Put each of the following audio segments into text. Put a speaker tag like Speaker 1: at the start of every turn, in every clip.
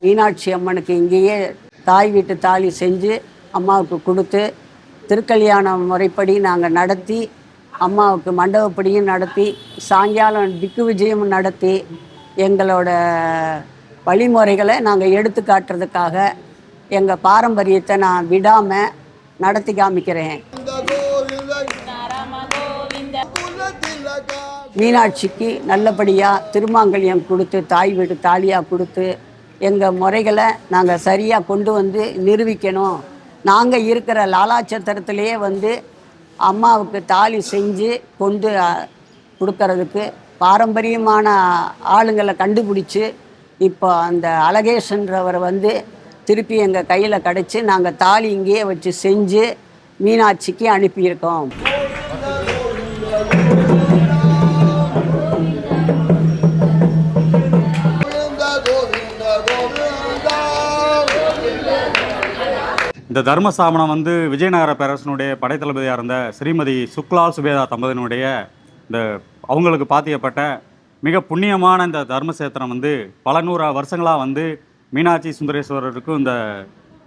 Speaker 1: மீனாட்சி அம்மனுக்கு இங்கேயே தாய் வீட்டு தாலி செஞ்சு அம்மாவுக்கு கொடுத்து திருக்கல்யாணம் முறைப்படி நாங்கள் நடத்தி அம்மாவுக்கு மண்டபப்படியும் நடத்தி சாயங்காலம் திக்கு விஜயமும் நடத்தி எங்களோட வழிமுறைகளை நாங்கள் எடுத்து காட்டுறதுக்காக எங்கள் பாரம்பரியத்தை நான் விடாமல் நடத்தி காமிக்கிறேன். மீனாட்சிக்கு நல்லபடியாக திருமாங்கல்யம் கொடுத்து தாய் வீட்டு தாலியாக கொடுத்து எங்கள் முறைகளை நாங்கள் சரியாக கொண்டு வந்து நிரூபிக்கணும். நாங்கள் இருக்கிற லாலாச்சத்திரத்திலேயே வந்து அம்மாவுக்கு தாலி செஞ்சு கொண்டு கொடுக்கறதுக்கு பாரம்பரியமான ஆளுங்களை கண்டுபிடிச்சி இப்போ அந்த அழகேசன்றவரை வந்து திருப்பி எங்கள் கையில் கிடச்சி நாங்கள் தாலி இங்கேயே வச்சு செஞ்சு மீனாட்சிக்கு அனுப்பியிருக்கோம்.
Speaker 2: இந்த தர்மஸ்தாபனம் வந்து விஜயநகர பேரரசனுடைய படைத்தளபதியாக இருந்த ஸ்ரீமதி சுக்லால் சுபேதா தம்பதியினுடைய இந்த அவங்களுக்கு பாத்தியப்பட்ட மிக புண்ணியமான இந்த தர்மசேத்திரம் வந்து பல நூறு வருஷங்களாக வந்து மீனாட்சி சுந்தரேஸ்வரருக்கும் இந்த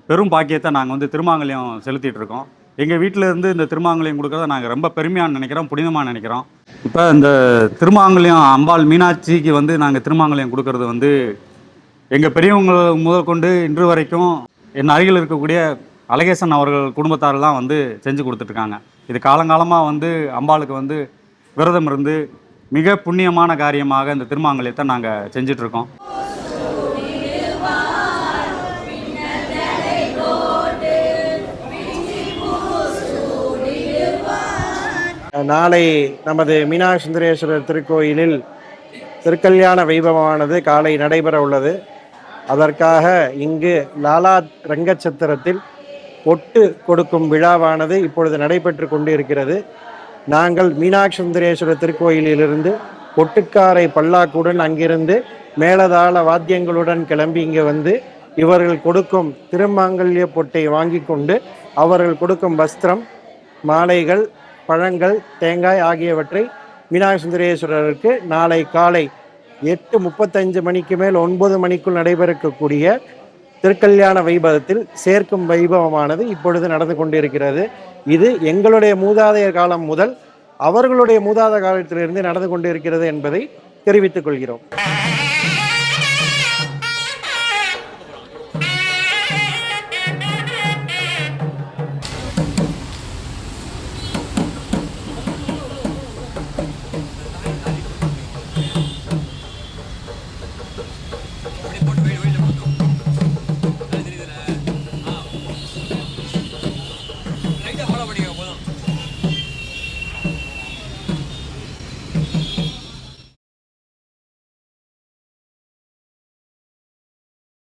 Speaker 2: பெரும் பாக்கியத்தை நாங்கள் வந்து திருமாங்கல்யம் செலுத்திட்டு இருக்கோம். எங்கள் வீட்டில் இருந்து இந்த திருமாங்கல்யம் கொடுக்குறத நாங்கள் ரொம்ப பெருமையாக நினைக்கிறோம், புனிதமாக நினைக்கிறோம். இப்போ இந்த திருமாங்கல்யம் அம்பாள் மீனாட்சிக்கு வந்து நாங்கள் திருமாங்கல்யம் கொடுக்கறது வந்து எங்கள் பெரியவங்க முதல் கொண்டு இன்று வரைக்கும் என் அருகில் இருக்கக்கூடிய அழகேசன் அவர்கள் குடும்பத்தாரெல்லாம் வந்து செஞ்சு கொடுத்துட்ருக்காங்க. இது காலங்காலமாக வந்து அம்பாளுக்கு வந்து விரதம் இருந்து மிக புண்ணியமான காரியமாக இந்த திருமாங்கல்யத்தை நாங்கள் செஞ்சிட்ருக்கோம்.
Speaker 3: நாளை நமது மீனாட்சி சுந்தரேஸ்வரர் திருக்கோயிலில் திருக்கல்யாண வைபவமானது காலை நடைபெற உள்ளது. அதற்காக இங்கு லாலா ரங்கச்சத்திரத்தில் பொட்டு கொடுக்கும் விழாவானது இப்பொழுது நடைபெற்று கொண்டு இருக்கிறது. நாங்கள் மீனாட்சி சுந்தரேஸ்வரர் திருக்கோயிலிலிருந்து பொட்டுக்காரை பல்லாக்குடன் அங்கிருந்து மேலதாள வாத்தியங்களுடன் கிளம்பி இங்கே வந்து இவர்கள் கொடுக்கும் திருமாங்கல்ய பொட்டை வாங்கி கொண்டு அவர்கள் கொடுக்கும் வஸ்திரம், மாலைகள், பழங்கள், தேங்காய் ஆகியவற்றை மீனாட்சி சுந்தரேஸ்வரருக்கு நாளை காலை 8:35 மணிக்கு மேல் 9 மணிக்குள் நடைபெறக்கூடிய திருக்கல்யாண வைபவத்தில் சேர்க்கும் வைபவமானது இப்பொழுது நடந்து கொண்டிருக்கிறது. இது எங்களுடைய மூதாதையர் காலம் முதல் அவர்களுடைய மூதாத காலத்திலிருந்து நடந்து கொண்டிருக்கிறது என்பதை தெரிவித்துக் கொள்கிறோம்.
Speaker 4: ஃபாலோ பண்ணி